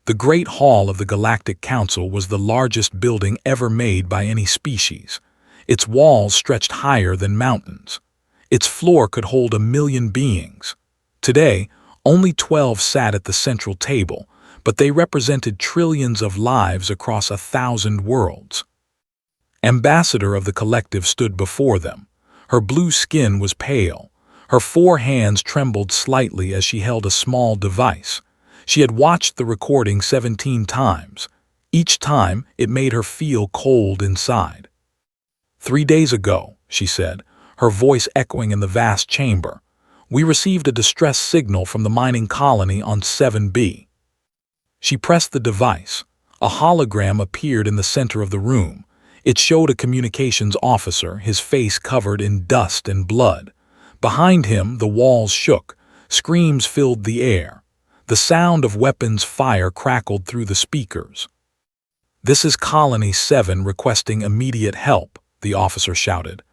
The Great Hall of the Galactic Council was the largest building ever made by any species. Its walls stretched higher than mountains. Its floor could hold 1,000,000 beings. Today, only 12 sat at the central table, but they represented trillions of lives across 1,000 worlds. Ambassador of the Collective stood before them. Her blue skin was pale. Her 4 hands trembled slightly as she held a small device. She had watched the recording 17 times. Each time, it made her feel cold inside. 3 days ago, she said, her voice echoing in the vast chamber, we received a distress signal from the mining colony on 7B. She pressed the device. A hologram appeared in the center of the room. It showed a communications officer, his face covered in dust and blood. Behind him, the walls shook. Screams filled the air. The sound of weapons fire crackled through the speakers. "This is Colony 7 requesting immediate help," the officer shouted.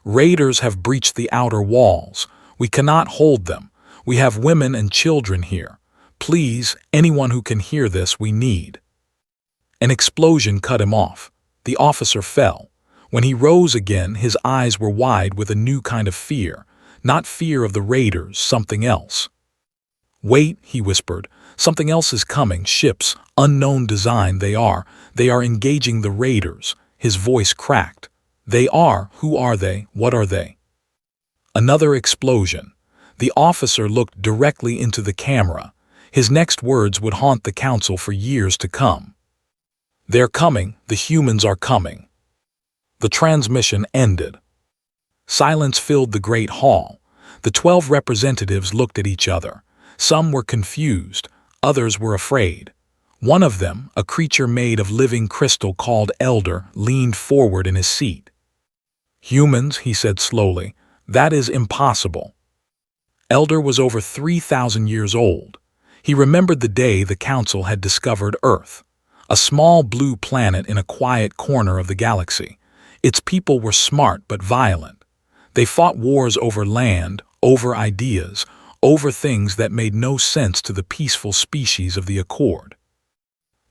"Raiders have breached the outer walls. We cannot hold them. We have women and children here. Please, anyone who can hear this, we need." An explosion cut him off. The officer fell. When he rose again, his eyes were wide with a new kind of fear. Not fear of the raiders, something else. "Wait," he whispered. "Something else is coming. Ships, unknown design they are engaging the raiders." His voice cracked. "They are? Who are they? What are they?" Another explosion. The officer looked directly into the camera. His next words would haunt the council for years to come. "They're coming. The humans are coming." The transmission ended. Silence filled the great hall. The 12 representatives looked at each other. Some were confused, others were afraid. One of them, a creature made of living crystal called Elder, leaned forward in his seat. "Humans," he said slowly, "that is impossible." Elder was over 3,000 years old. He remembered the day the council had discovered Earth, a small blue planet in a quiet corner of the galaxy. Its people were smart but violent. They fought wars over land, over ideas, over things that made no sense to the peaceful species of the Accord.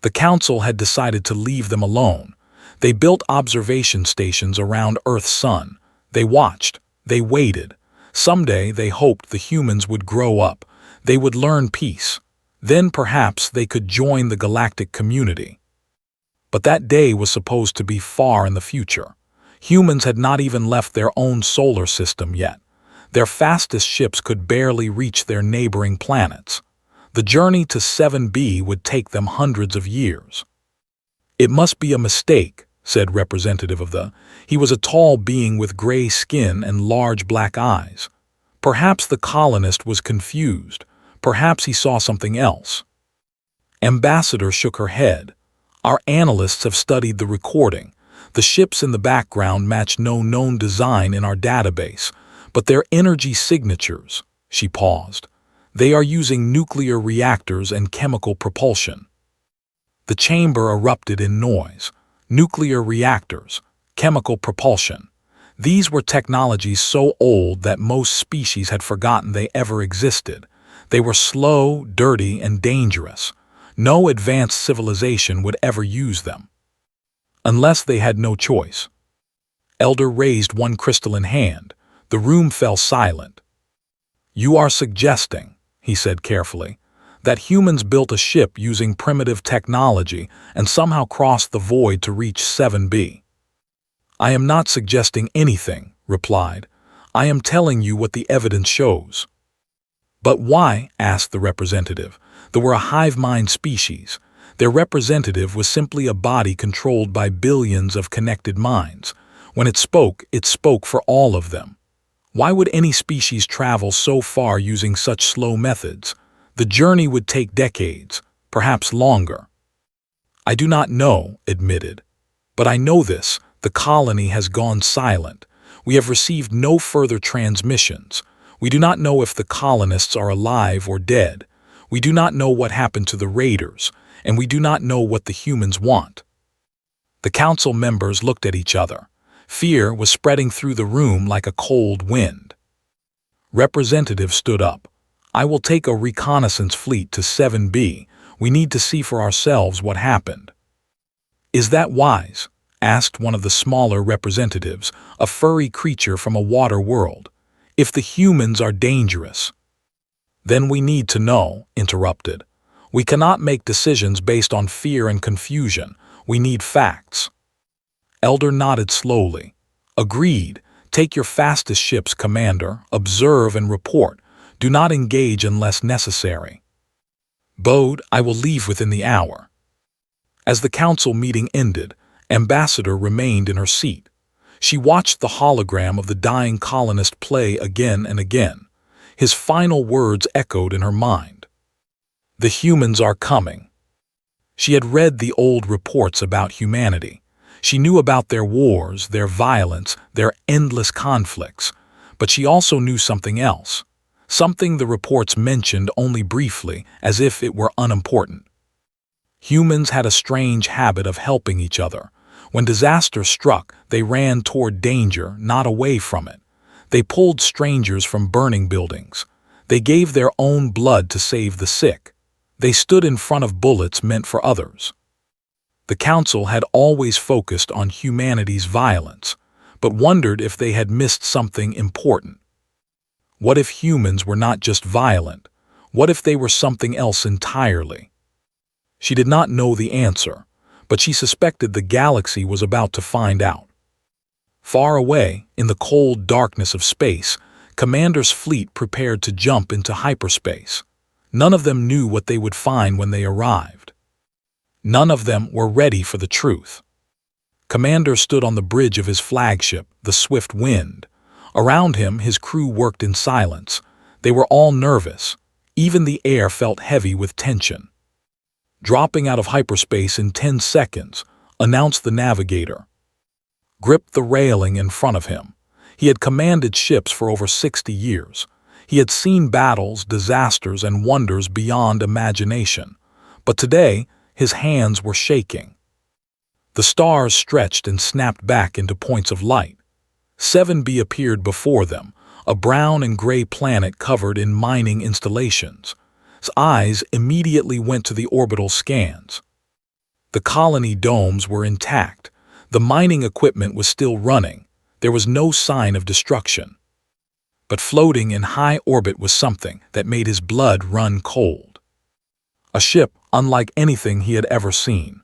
The council had decided to leave them alone. They built observation stations around Earth's sun. They watched. They waited. Someday they hoped the humans would grow up. They would learn peace. Then perhaps they could join the galactic community. But that day was supposed to be far in the future. Humans had not even left their own solar system yet. Their fastest ships could barely reach their neighboring planets. The journey to 7B would take them hundreds of years. "It must be a mistake," said representative of the. He was a tall being with gray skin and large black eyes. Perhaps the colonist was confused. Perhaps he saw something else. Ambassador shook her head. "Our analysts have studied the recording. The ships in the background match no known design in our database, but their energy signatures." She paused. "They are using nuclear reactors and chemical propulsion." The chamber erupted in noise. Nuclear reactors, chemical propulsion. These were technologies so old that most species had forgotten they ever existed. They were slow, dirty, and dangerous. No advanced civilization would ever use them. Unless they had no choice. Elder raised one crystalline hand. The room fell silent. "You are suggesting," he said carefully, "that humans built a ship using primitive technology and somehow crossed the void to reach 7B. "I am not suggesting anything," replied. "I am telling you what the evidence shows." "But why?" asked the representative. "They were a hive mind species. Their representative was simply a body controlled by billions of connected minds. When it spoke for all of them. Why would any species travel so far using such slow methods? The journey would take decades, perhaps longer." "I do not know," admitted. "But I know this, the colony has gone silent. We have received no further transmissions. We do not know if the colonists are alive or dead. We do not know what happened to the raiders, and we do not know what the humans want." The council members looked at each other. Fear was spreading through the room like a cold wind. Representative stood up. "I will take a reconnaissance fleet to 7B. We need to see for ourselves what happened." "Is that wise?" asked one of the smaller representatives, a furry creature from a water world. "If the humans are dangerous—" "Then we need to know," interrupted. "We cannot make decisions based on fear and confusion. We need facts." Elder nodded slowly. "Agreed. Take your fastest ships, Commander. Observe and report. Do not engage unless necessary." "Bode, I will leave within the hour." As the council meeting ended, Ambassador remained in her seat. She watched the hologram of the dying colonist play again and again. His final words echoed in her mind. "The humans are coming." She had read the old reports about humanity. She knew about their wars, their violence, their endless conflicts. But she also knew something else. Something the reports mentioned only briefly, as if it were unimportant. Humans had a strange habit of helping each other. When disaster struck, they ran toward danger, not away from it. They pulled strangers from burning buildings. They gave their own blood to save the sick. They stood in front of bullets meant for others. The council had always focused on humanity's violence, but wondered if they had missed something important. What if humans were not just violent? What if they were something else entirely? She did not know the answer, but she suspected the galaxy was about to find out. Far away, in the cold darkness of space, Commander's fleet prepared to jump into hyperspace. None of them knew what they would find when they arrived. None of them were ready for the truth. Commander stood on the bridge of his flagship, the Swift Wind. Around him, his crew worked in silence. They were all nervous. Even the air felt heavy with tension. "Dropping out of hyperspace in 10 seconds, announced the navigator. Gripped the railing in front of him. He had commanded ships for over 60 years. He had seen battles, disasters, and wonders beyond imagination. But today, his hands were shaking. The stars stretched and snapped back into points of light. 7B appeared before them, a brown and gray planet covered in mining installations. His eyes immediately went to the orbital scans. The colony domes were intact. The mining equipment was still running. There was no sign of destruction. But floating in high orbit was something that made his blood run cold. A ship unlike anything he had ever seen.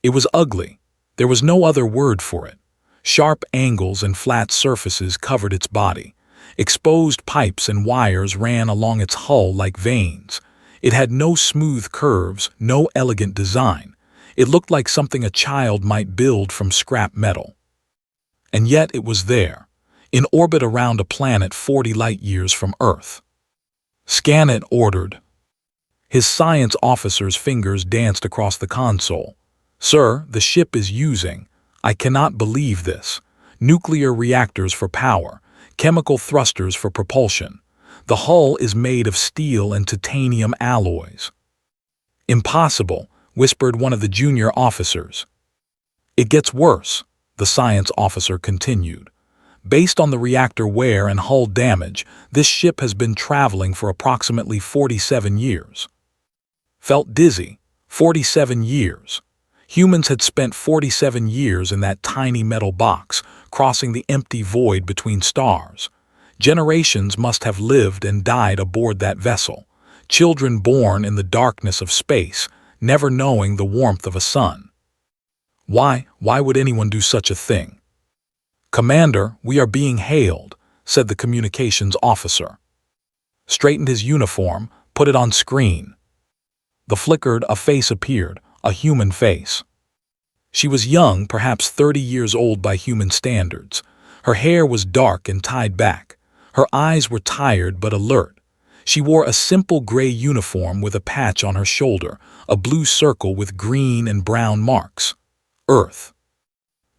It was ugly. There was no other word for it. Sharp angles and flat surfaces covered its body. Exposed pipes and wires ran along its hull like veins. It had no smooth curves, no elegant design. It looked like something a child might build from scrap metal. And yet it was there, in orbit around a planet 40 light-years from Earth. "Scan it," ordered. His science officer's fingers danced across the console. "Sir, the ship is using— I cannot believe this. Nuclear reactors for power, chemical thrusters for propulsion. The hull is made of steel and titanium alloys." "Impossible," whispered one of the junior officers. "It gets worse," the science officer continued. "Based on the reactor wear and hull damage, this ship has been traveling for approximately 47 years. Felt dizzy. 47 years. Humans had spent 47 years in that tiny metal box, crossing the empty void between stars. Generations must have lived and died aboard that vessel. Children born in the darkness of space, never knowing the warmth of a sun. Why would anyone do such a thing?" "Commander, we are being hailed," said the communications officer. Straightened his uniform, put it on screen. The flickered, a face appeared, a human face. She was young, perhaps 30 years old by human standards. Her hair was dark and tied back. Her eyes were tired but alert. She wore a simple gray uniform with a patch on her shoulder, a blue circle with green and brown marks. "Earth."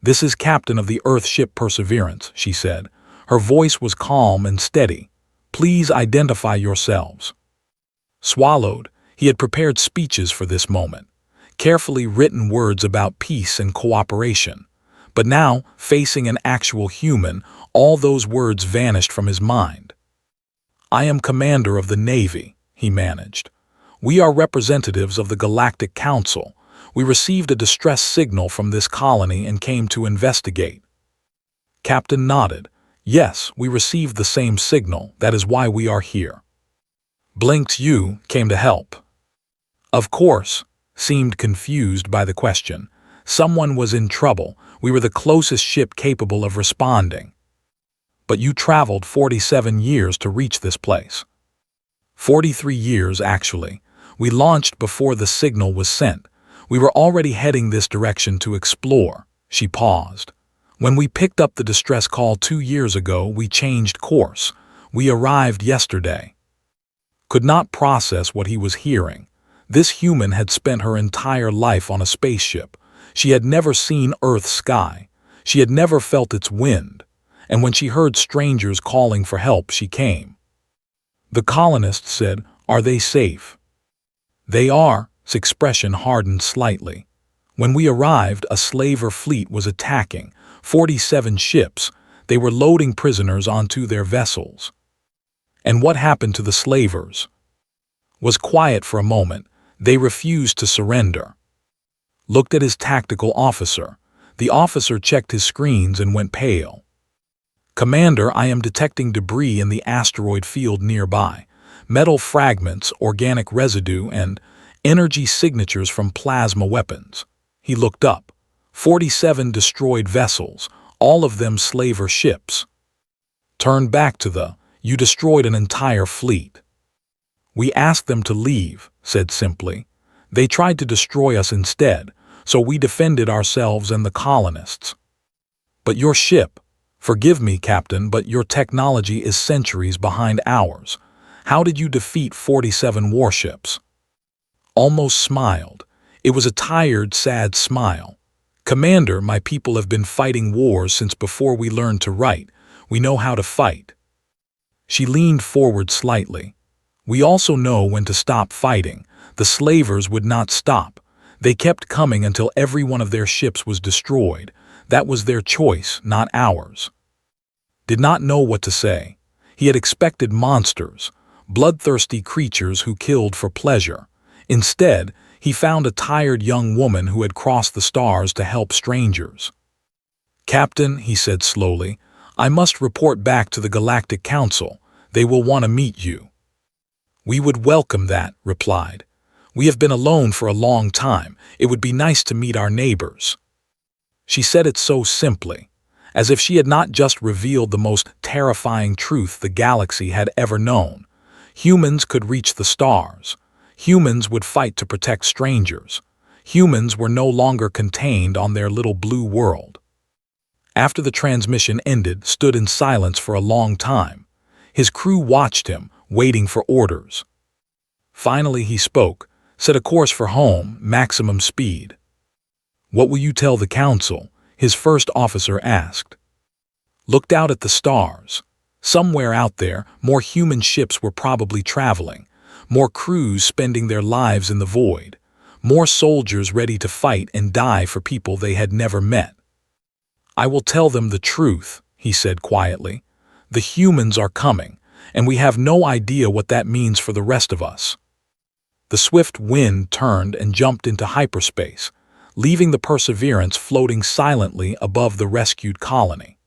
"This is captain of the Earth ship Perseverance," she said. Her voice was calm and steady. "Please identify yourselves." Swallowed, he had prepared speeches for this moment, carefully written words about peace and cooperation. But now, facing an actual human, all those words vanished from his mind. "I am commander of the Navy," he managed. We are representatives of the Galactic Council. We received a distress signal from this colony and came to investigate." Captain nodded. "Yes, we received the same signal. That is why we are here." Blink's you came to help. Of course, seemed confused by the question. Someone was in trouble. We were the closest ship capable of responding. But you traveled 47 years to reach this place. 43 years, actually. We launched before the signal was sent. We were already heading this direction to explore. She paused. When we picked up the distress call 2 years ago, we changed course. We arrived yesterday. Could not process what he was hearing. This human had spent her entire life on a spaceship. She had never seen Earth's sky. She had never felt its wind. And when she heard strangers calling for help, she came. The colonists said, "Are they safe?" "They are." His expression hardened slightly. "When we arrived, a slaver fleet was attacking. 47 ships. They were loading prisoners onto their vessels." "And what happened to the slavers?" Was quiet for a moment. "They refused to surrender." Looked at his tactical officer. The officer checked his screens and went pale. "Commander, I am detecting debris in the asteroid field nearby. Metal fragments, organic residue, and energy signatures from plasma weapons." He looked up. 47 destroyed vessels, all of them slaver ships. "Turn back to the... You destroyed an entire fleet." "We asked them to leave," said simply. "They tried to destroy us instead, so we defended ourselves and the colonists." "But your ship... Forgive me, Captain, but your technology is centuries behind ours. How did you defeat 47 warships?" Almost smiled. It was a tired, sad smile. "Commander, my people have been fighting wars since before we learned to write. We know how to fight." She leaned forward slightly. "We also know when to stop fighting. The slavers would not stop. They kept coming until every one of their ships was destroyed. That was their choice, not ours." Did not know what to say. He had expected monsters, bloodthirsty creatures who killed for pleasure. Instead, he found a tired young woman who had crossed the stars to help strangers. "Captain," he said slowly, "I must report back to the Galactic Council. They will want to meet you." "We would welcome that," replied. "We have been alone for a long time. It would be nice to meet our neighbors." She said it so simply, as if she had not just revealed the most terrifying truth the galaxy had ever known. Humans could reach the stars. Humans would fight to protect strangers. Humans were no longer contained on their little blue world. After the transmission ended, stood in silence for a long time. His crew watched him, waiting for orders. Finally he spoke, set a course for home, maximum speed. "What will you tell the council?" his first officer asked. Looked out at the stars. Somewhere out there, more human ships were probably traveling, more crews spending their lives in the void, more soldiers ready to fight and die for people they had never met. "I will tell them the truth," he said quietly. "The humans are coming, and we have no idea what that means for the rest of us." The swift wind turned and jumped into hyperspace, leaving the Perseverance floating silently above the rescued colony.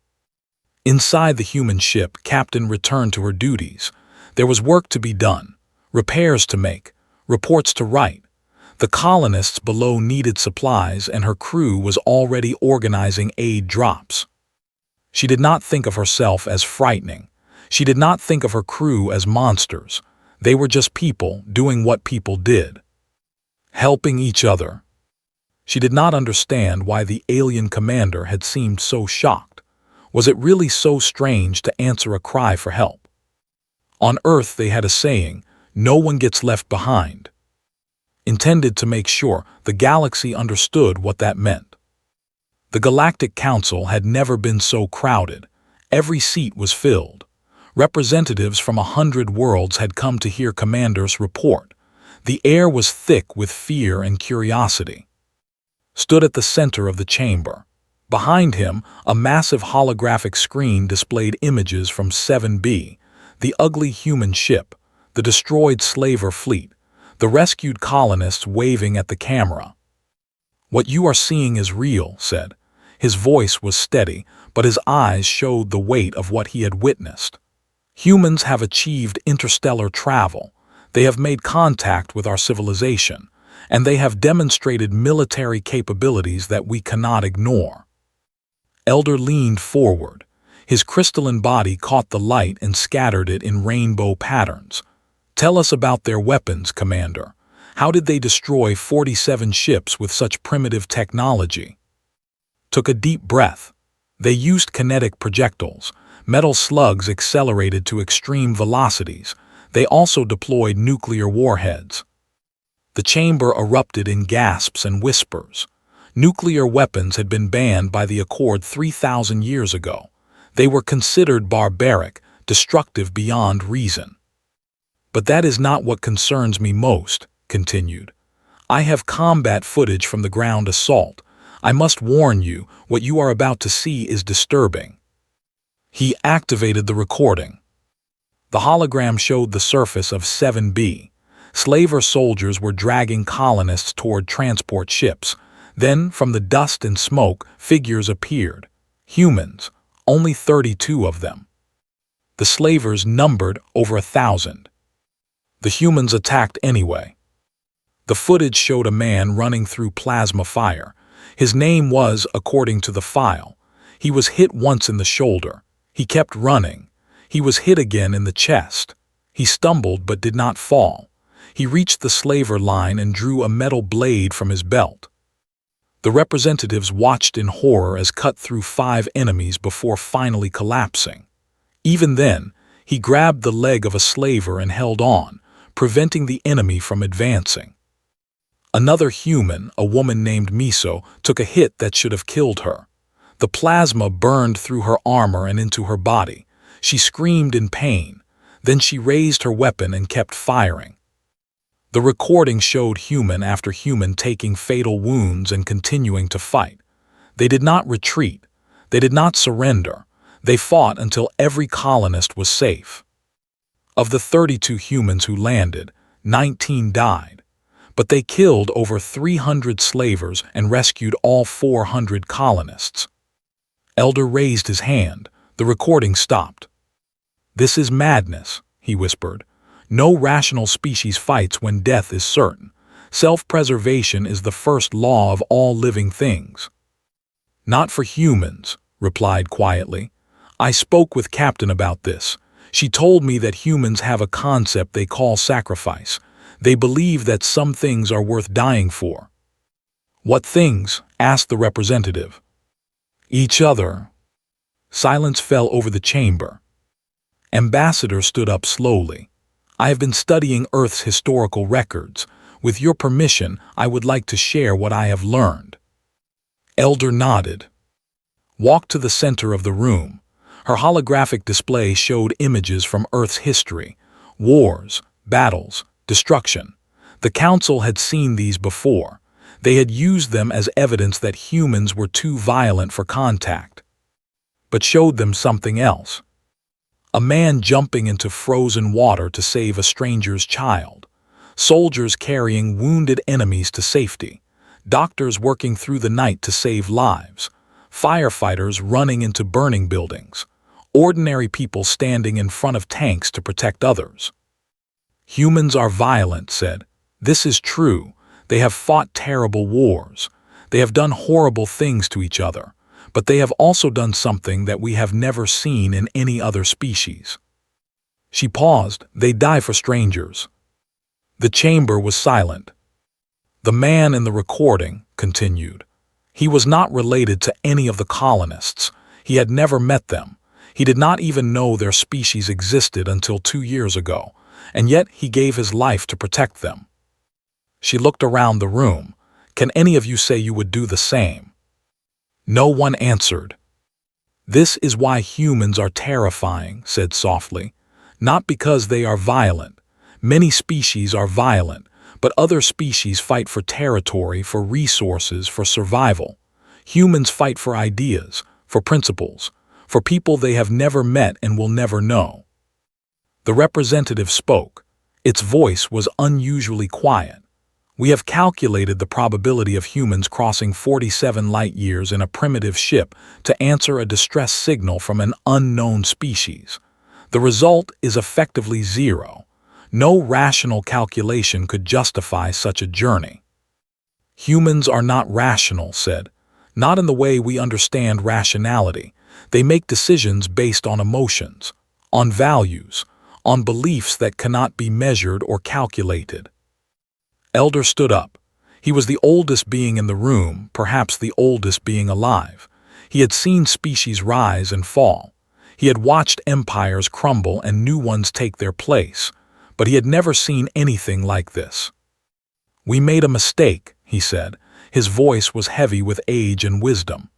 Inside the human ship, Captain returned to her duties. There was work to be done, repairs to make, reports to write. The colonists below needed supplies, and her crew was already organizing aid drops. She did not think of herself as frightening. She did not think of her crew as monsters. They were just people doing what people did, helping each other. She did not understand why the alien commander had seemed so shocked. Was it really so strange to answer a cry for help? On Earth they had a saying, "No one gets left behind," intended to make sure the galaxy understood what that meant. The Galactic Council had never been so crowded. Every seat was filled. Representatives from 100 worlds had come to hear Commander's report. The air was thick with fear and curiosity. Stood at the center of the chamber. Behind him, a massive holographic screen displayed images from 7B, the ugly human ship, the destroyed slaver fleet, the rescued colonists waving at the camera. "What you are seeing is real," said. His voice was steady, but his eyes showed the weight of what he had witnessed. "Humans have achieved interstellar travel. They have made contact with our civilization, and they have demonstrated military capabilities that we cannot ignore." Elder leaned forward. His crystalline body caught the light and scattered it in rainbow patterns. "Tell us about their weapons, Commander. How did they destroy 47 ships with such primitive technology?" Took a deep breath. "They used kinetic projectiles. Metal slugs accelerated to extreme velocities. They also deployed nuclear warheads." The chamber erupted in gasps and whispers. Nuclear weapons had been banned by the Accord 3,000 years ago. They were considered barbaric, destructive beyond reason. "But that is not what concerns me most," continued. "I have combat footage from the ground assault. I must warn you, what you are about to see is disturbing." He activated the recording. The hologram showed the surface of 7B. Slaver soldiers were dragging colonists toward transport ships. Then, from the dust and smoke, figures appeared. Humans, only 32 of them. The slavers numbered over 1,000. The humans attacked anyway. The footage showed a man running through plasma fire. His name was, according to the file. He was hit once in the shoulder. He kept running. He was hit again in the chest. He stumbled but did not fall. He reached the slaver line and drew a metal blade from his belt. The representatives watched in horror as cut through 5 enemies before finally collapsing. Even then, he grabbed the leg of a slaver and held on, preventing the enemy from advancing. Another human, a woman named Miso, took a hit that should have killed her. The plasma burned through her armor and into her body. She screamed in pain. Then she raised her weapon and kept firing. The recording showed human after human taking fatal wounds and continuing to fight. They did not retreat. They did not surrender. They fought until every colonist was safe. Of the 32 humans who landed, 19 died. But they killed over 300 slavers and rescued all 400 colonists. Elder raised his hand. The recording stopped. "This is madness," he whispered. "No rational species fights when death is certain. Self-preservation is the first law of all living things." "Not for humans," replied quietly. "I spoke with Captain about this. She told me that humans have a concept they call sacrifice. They believe that some things are worth dying for." "What things?" asked the representative. "Each other." Silence fell over the chamber. Ambassador stood up slowly. "I have been studying Earth's historical records. With your permission, I would like to share what I have learned." Elder nodded. Walked to the center of the room. Her holographic display showed images from Earth's history. Wars, battles, destruction. The Council had seen these before. They had used them as evidence that humans were too violent for contact. But showed them something else. A man jumping into frozen water to save a stranger's child. Soldiers carrying wounded enemies to safety. Doctors working through the night to save lives. Firefighters running into burning buildings. Ordinary people standing in front of tanks to protect others. "Humans are violent," said. "This is true. They have fought terrible wars. They have done horrible things to each other. But they have also done something that we have never seen in any other species." She paused. "They die for strangers." The chamber was silent. "The man in the recording," continued. "He was not related to any of the colonists. He had never met them. He did not even know their species existed until 2 years ago, and yet he gave his life to protect them." She looked around the room. "Can any of you say you would do the same?" No one answered. "This is why humans are terrifying," said softly. "Not because they are violent. Many species are violent, but other species fight for territory, for resources, for survival. Humans fight for ideas, for principles, for people they have never met and will never know." The representative spoke. Its voice was unusually quiet. We have calculated the probability of humans crossing 47 light-years in a primitive ship to answer a distress signal from an unknown species. The result is effectively zero. No rational calculation could justify such a journey. Humans are not rational, said. Not in the way we understand rationality. They make decisions based on emotions, on values, on beliefs that cannot be measured or calculated. Elder stood up. He was the oldest being in the room, perhaps the oldest being alive. He had seen species rise and fall. He had watched empires crumble and new ones take their place, but he had never seen anything like this. "We made a mistake," he said. His voice was heavy with age and wisdom.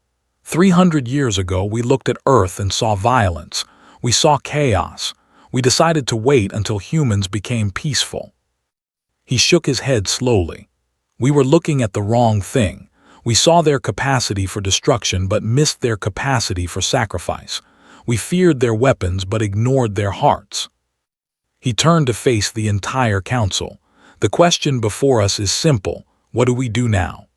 300 years ago, we looked at Earth and saw violence. We saw chaos. We decided to wait until humans became peaceful. He shook his head slowly. We were looking at the wrong thing. We saw their capacity for destruction but missed their capacity for sacrifice. We feared their weapons but ignored their hearts. He turned to face the entire council. "The question before us is simple. What do we do now?"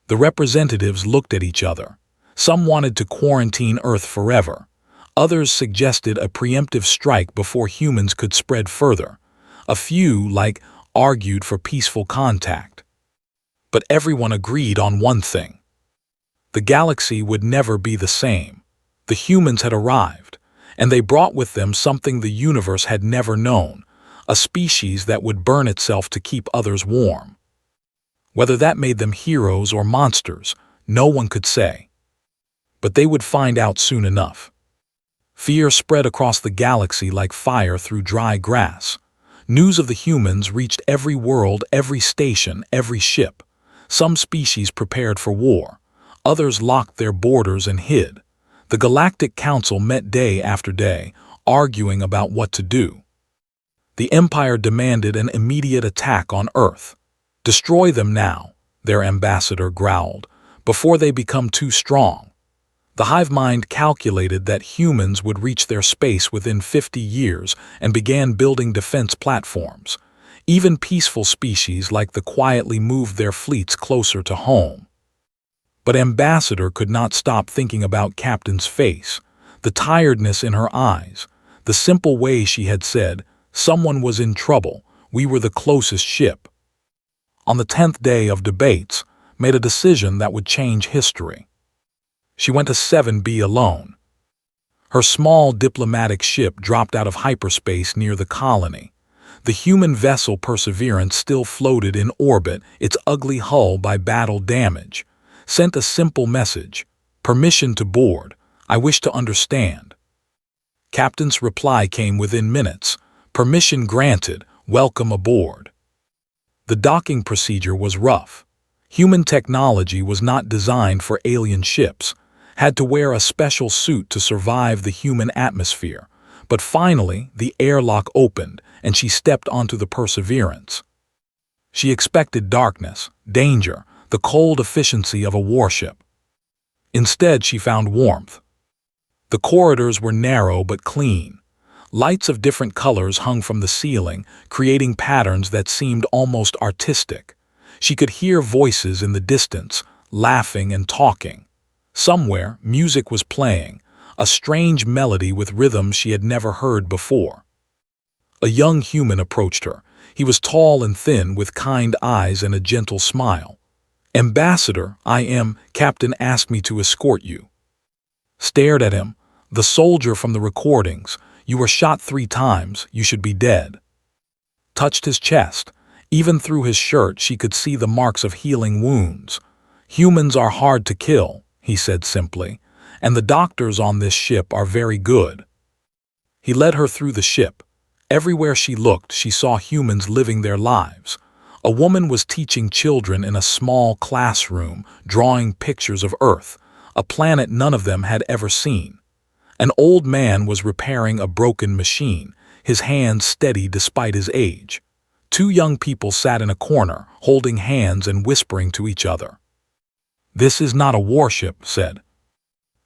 The representatives looked at each other. Some wanted to quarantine Earth forever. Others suggested a preemptive strike before humans could spread further. A few, argued for peaceful contact. But everyone agreed on one thing. The galaxy would never be the same. The humans had arrived, and they brought with them something the universe had never known, a species that would burn itself to keep others warm. Whether that made them heroes or monsters, no one could say. But they would find out soon enough. Fear spread across the galaxy like fire through dry grass. News of the humans reached every world, every station, every ship. Some species prepared for war. Others locked their borders and hid. The Galactic Council met day after day, arguing about what to do. The Empire demanded an immediate attack on Earth. "Destroy them now," their ambassador growled, "before they become too strong." The hive mind calculated that humans would reach their space within 50 years and began building defense platforms. Even peaceful species like the quietly moved their fleets closer to home. But Ambassador could not stop thinking about Captain's face, the tiredness in her eyes, the simple way she had said, "Someone was in trouble, we were the closest ship." On the 10th day of debates, made a decision that would change history. She went to 7B alone. Her small diplomatic ship dropped out of hyperspace near the colony. The human vessel Perseverance still floated in orbit, its ugly hull by battle damage. Sent a simple message, "Permission to board, I wish to understand." Captain's reply came within minutes, "Permission granted, welcome aboard." The docking procedure was rough. Human technology was not designed for alien ships, had to wear a special suit to survive the human atmosphere. But finally, the airlock opened, and she stepped onto the Perseverance. She expected darkness, danger, the cold efficiency of a warship. Instead, she found warmth. The corridors were narrow but clean. Lights of different colors hung from the ceiling, creating patterns that seemed almost artistic. She could hear voices in the distance, laughing and talking. Somewhere, music was playing, a strange melody with rhythms she had never heard before. A young human approached her. He was tall and thin, with kind eyes and a gentle smile. "Ambassador, Captain asked me to escort you." Stared at him. "The soldier from the recordings. You were shot 3 times, you should be dead." Touched his chest. Even through his shirt she could see the marks of healing wounds. "Humans are hard to kill," he said simply, "and the doctors on this ship are very good." He led her through the ship. Everywhere she looked, she saw humans living their lives. A woman was teaching children in a small classroom, drawing pictures of Earth, a planet none of them had ever seen. An old man was repairing a broken machine, his hands steady despite his age. 2 young people sat in a corner, holding hands and whispering to each other. "This is not a warship," said.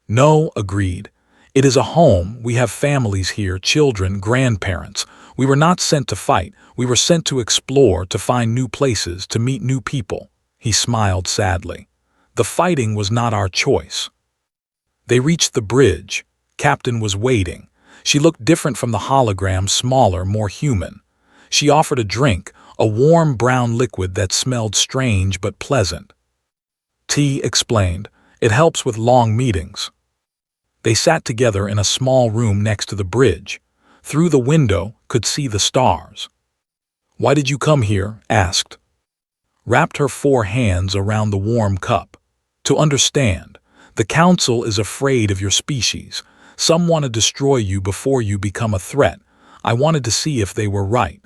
"No," agreed. It is a home, we have families here, children, grandparents. We were not sent to fight, we were sent to explore, to find new places, to meet new people." He smiled sadly. "The fighting was not our choice." They reached the bridge. Captain was waiting. She looked different from the hologram, smaller, more human. She offered a drink, a warm brown liquid that smelled strange but pleasant. "Tea," explained. "It helps with long meetings." They sat together in a small room next to the bridge. Through the window, could see the stars. "Why did you come here?" asked. Wrapped her 4 hands around the warm cup. "To understand. The Council is afraid of your species. Some want to destroy you before you become a threat. I wanted to see if they were right."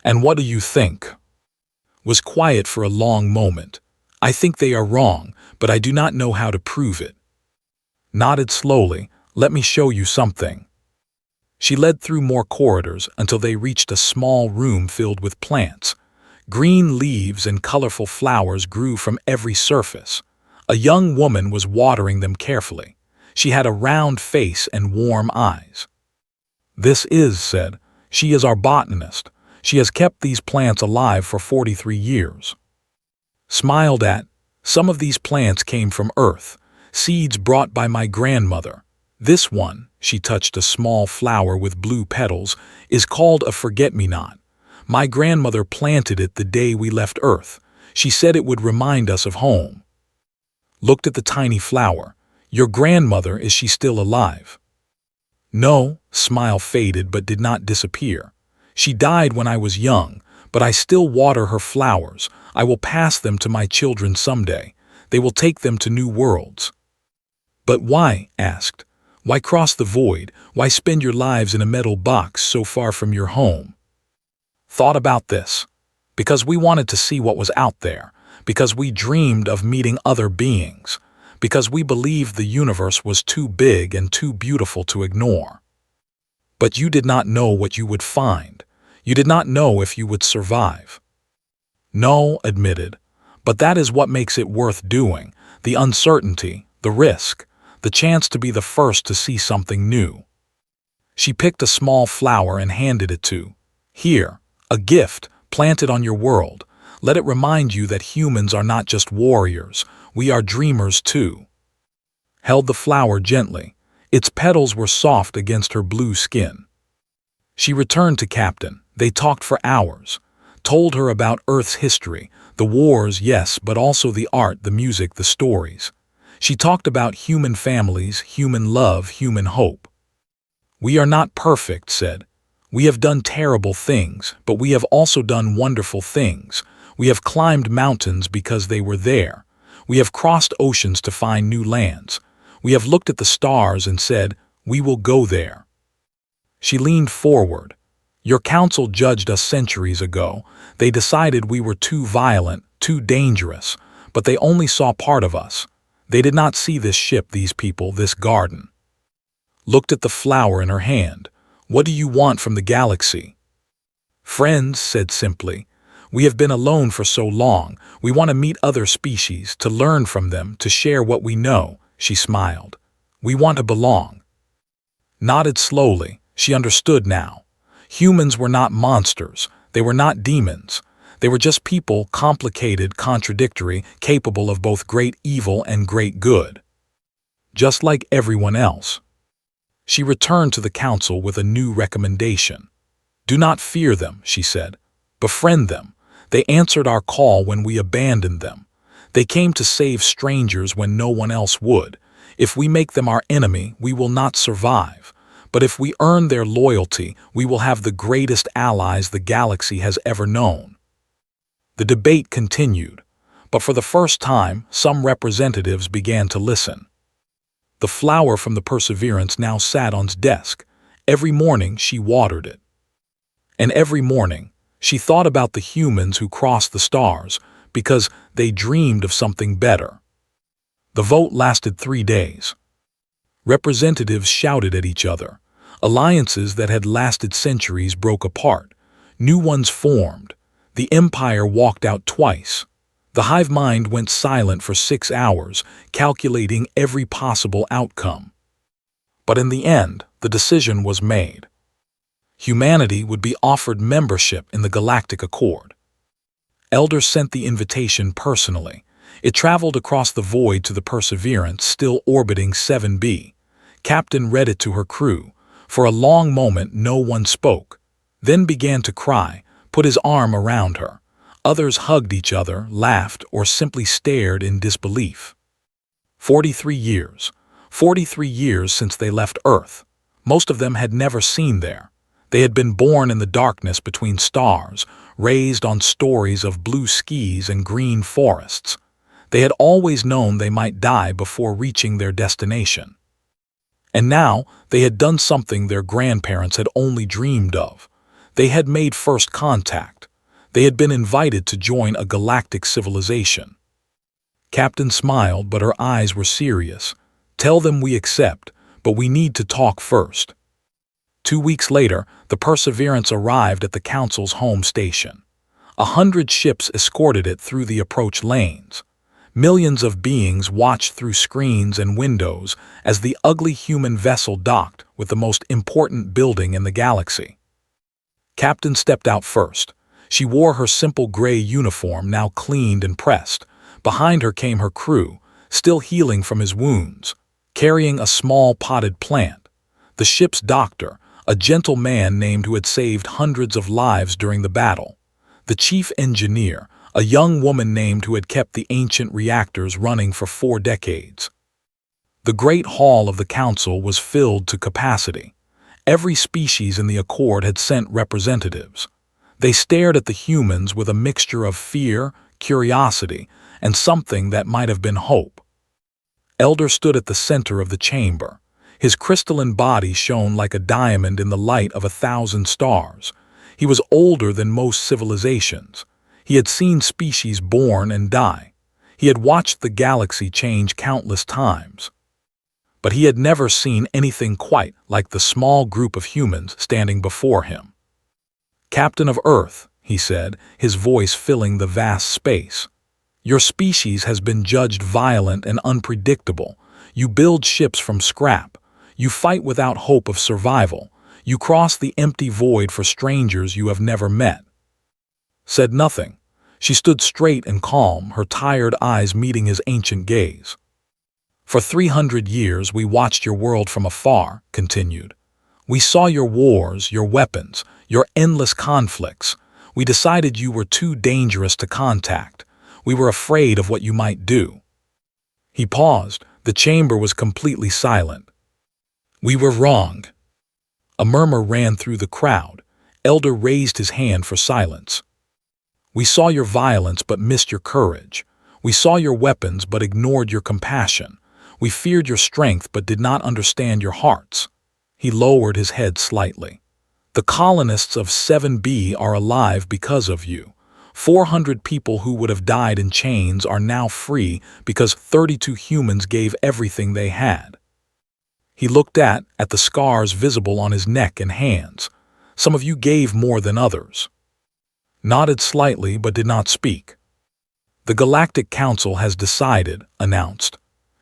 "And what do you think?" Was quiet for a long moment. "I think they are wrong, but I do not know how to prove it." Nodded slowly. "Let me show you something." She led through more corridors until they reached a small room filled with plants. Green leaves and colorful flowers grew from every surface. A young woman was watering them carefully. She had a round face and warm eyes. "This is," said, "she is our botanist. She has kept these plants alive for 43 years. Smiled at, "Some of these plants came from Earth, seeds brought by my grandmother. This one," she touched a small flower with blue petals, "is called a forget-me-not. My grandmother planted it the day we left Earth. She said it would remind us of home." Looked at the tiny flower. "Your grandmother, is she still alive?" "No," smile faded but did not disappear. "She died when I was young, but I still water her flowers. I will pass them to my children someday. They will take them to new worlds." "But why?" asked. "Why cross the void? Why spend your lives in a metal box so far from your home?" Thought about this. Because we wanted to see what was out there. Because we dreamed of meeting other beings. Because we believed the universe was too big and too beautiful to ignore. But you did not know what you would find. You did not know if you would survive. "No," admitted. "But that is what makes it worth doing. The uncertainty, the risk, the chance to be the first to see something new." She picked a small flower and handed it to. "Here, a gift, planted on your world. Let it remind you that humans are not just warriors, we are dreamers too." Held the flower gently. Its petals were soft against her blue skin. She returned to Captain. They talked for hours. Told her about Earth's history, the wars, yes, but also the art, the music, the stories. She talked about human families, human love, human hope. "We are not perfect," said. "We have done terrible things, but we have also done wonderful things. We have climbed mountains because they were there. We have crossed oceans to find new lands. We have looked at the stars and said, we will go there." She leaned forward. "Your council judged us centuries ago. They decided we were too violent, too dangerous, but they only saw part of us. They did not see this ship, these people, this garden." Looked at the flower in her hand. "What do you want from the galaxy?" "Friends," said simply. "We have been alone for so long. We want to meet other species, to learn from them, to share what we know." She smiled. "We want to belong." Nodded slowly. She understood now. Humans were not monsters. They were not demons. They were just people, complicated, contradictory, capable of both great evil and great good. Just like everyone else. She returned to the council with a new recommendation. "Do not fear them," she said. "Befriend them. They answered our call when we abandoned them. They came to save strangers when no one else would. If we make them our enemy, we will not survive. But if we earn their loyalty, we will have the greatest allies the galaxy has ever known." The debate continued, but for the first time, some representatives began to listen. The flower from the Perseverance now sat on his desk. Every morning she watered it. And every morning, she thought about the humans who crossed the stars, because they dreamed of something better. The vote lasted 3 days. Representatives shouted at each other. Alliances that had lasted centuries broke apart. New ones formed. The empire walked out twice. The hive mind went silent for 6 hours, calculating every possible outcome. But in the end, the decision was made. Humanity would be offered membership in the Galactic Accord. Elder sent the invitation personally. It traveled across the void to the Perseverance, still orbiting 7B. Captain read it to her crew. For a long moment, no one spoke, then began to cry, put his arm around her. Others hugged each other, laughed, or simply stared in disbelief. 43 years. 43 years since they left Earth. Most of them had never seen there. They had been born in the darkness between stars, raised on stories of blue skies and green forests. They had always known they might die before reaching their destination. And now they had done something their grandparents had only dreamed of. They had made first contact. They had been invited to join a galactic civilization. Captain smiled, but her eyes were serious. Tell them we accept, but we need to talk first. 2 weeks later, the Perseverance arrived at the Council's home station. 100 ships escorted it through the approach lanes. Millions of beings watched through screens and windows as the ugly human vessel docked with the most important building in the galaxy. Captain stepped out first. She wore her simple gray uniform, now cleaned and pressed. Behind her came her crew, still healing from his wounds, carrying a small potted plant. The ship's doctor, a gentle man named who had saved hundreds of lives during the battle. The chief engineer, a young woman named who had kept the ancient reactors running for 4 decades. The great hall of the Council was filled to capacity. Every species in the Accord had sent representatives. They stared at the humans with a mixture of fear, curiosity, and something that might have been hope. Elder stood at the center of the chamber. His crystalline body shone like a diamond in the light of 1,000 stars. He was older than most civilizations. He had seen species born and die. He had watched the galaxy change countless times. But he had never seen anything quite like the small group of humans standing before him. "Captain of Earth," he said, his voice filling the vast space. "Your species has been judged violent and unpredictable. You build ships from scrap. You fight without hope of survival. You cross the empty void for strangers you have never met." Said nothing. She stood straight and calm, her tired eyes meeting his ancient gaze. "For 300 years we watched your world from afar," continued. "We saw your wars, your weapons, your endless conflicts. We decided you were too dangerous to contact. We were afraid of what you might do." He paused. The chamber was completely silent. "We were wrong." A murmur ran through the crowd. Elder raised his hand for silence. "We saw your violence but missed your courage. We saw your weapons but ignored your compassion. We feared your strength but did not understand your hearts." He lowered his head slightly. "The colonists of 7B are alive because of you. 400 people who would have died in chains are now free because 32 humans gave everything they had." He looked at the scars visible on his neck and hands. "Some of you gave more than others." Nodded slightly but did not speak. "The Galactic Council has decided," announced.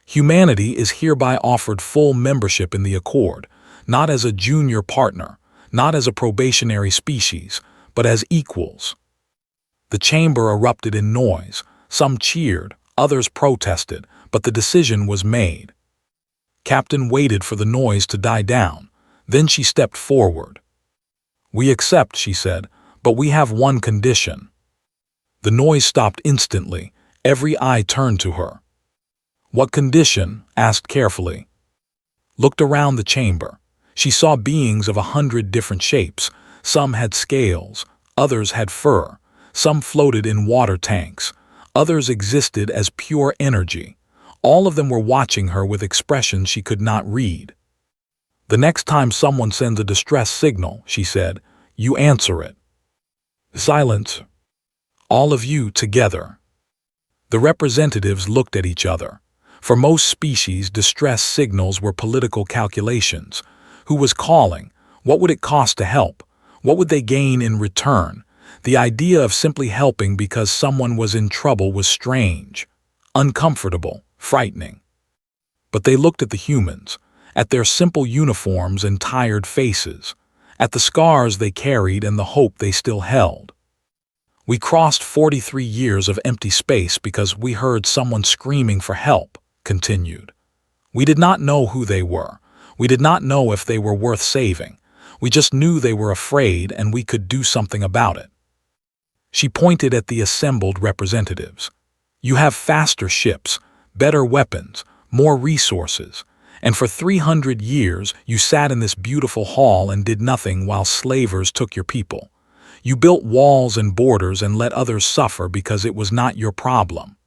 "Humanity is hereby offered full membership in the Accord, not as a junior partner, not as a probationary species, but as equals." The chamber erupted in noise. Some cheered, others protested, but the decision was made. Captain waited for the noise to die down. Then she stepped forward. "We accept," she said, "but we have one condition." The noise stopped instantly. Every eye turned to her. "What condition?" asked carefully. Looked around the chamber. She saw beings of 100 different shapes. Some had scales, others had fur. Some floated in water tanks. Others existed as pure energy. All of them were watching her with expressions she could not read. "The next time someone sends a distress signal," she said, "you answer it." Silence. All of you together. The representatives looked at each other. For most species, distress signals were political calculations. Who was calling? What would it cost to help? What would they gain in return? The idea of simply helping because someone was in trouble was strange, uncomfortable, frightening. But they looked at the humans. at their simple uniforms and tired faces, at the scars they carried and the hope they still held. We crossed 43 years of empty space because we heard someone screaming for help, continued. We did not know who they were. We did not know if they were worth saving. We just knew they were afraid and we could do something about it. She pointed at the assembled representatives. You have faster ships, better weapons, more resources, and for 300 years you sat in this beautiful hall and did nothing while slavers took your people. You built walls and borders and let others suffer because it was not your problem.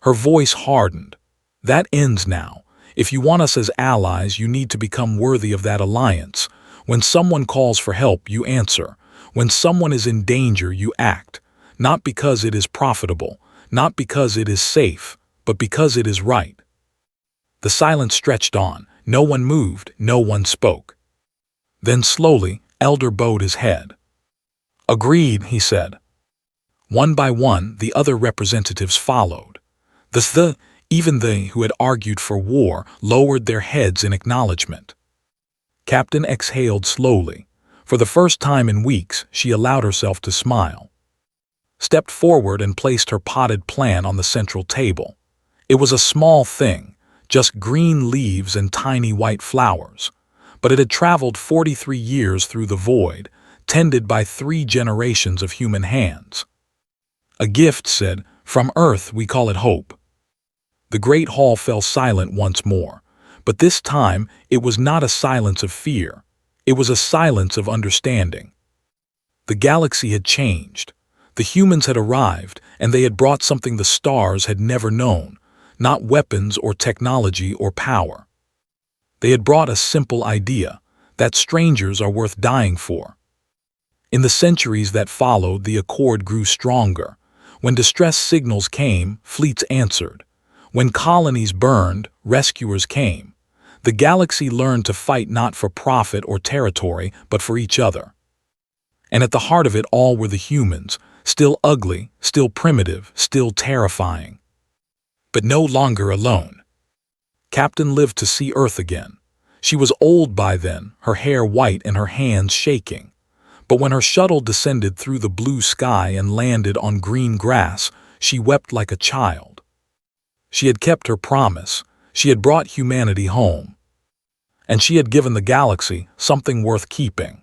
Her voice hardened. That ends now. If you want us as allies, you need to become worthy of that alliance. When someone calls for help, you answer. When someone is in danger, you act. Not because it is profitable, not because it is safe, but because it is right. The silence stretched on. No one moved, no one spoke. Then slowly, Elder bowed his head. Agreed, he said. One by one, the other representatives followed. Even they who had argued for war lowered their heads in acknowledgement. Captain exhaled slowly. For the first time in weeks, she allowed herself to smile. Stepped forward and placed her potted plant on the central table. It was a small thing, just green leaves and tiny white flowers. But it had traveled 43 years through the void, tended by 3 generations of human hands. A gift said, from Earth we call it hope. The great hall fell silent once more, but this time it was not a silence of fear. It was a silence of understanding. The galaxy had changed. The humans had arrived, and they had brought something the stars had never known, not weapons or technology or power. They had brought a simple idea, that strangers are worth dying for. In the centuries that followed, the accord grew stronger. When distress signals came, fleets answered. When colonies burned, rescuers came. The galaxy learned to fight not for profit or territory, but for each other. And at the heart of it all were the humans, still ugly, still primitive, still terrifying. But no longer alone. Captain lived to see Earth again. She was old by then, her hair white and her hands shaking. But when her shuttle descended through the blue sky and landed on green grass, she wept like a child. She had kept her promise. She had brought humanity home. And she had given the galaxy something worth keeping.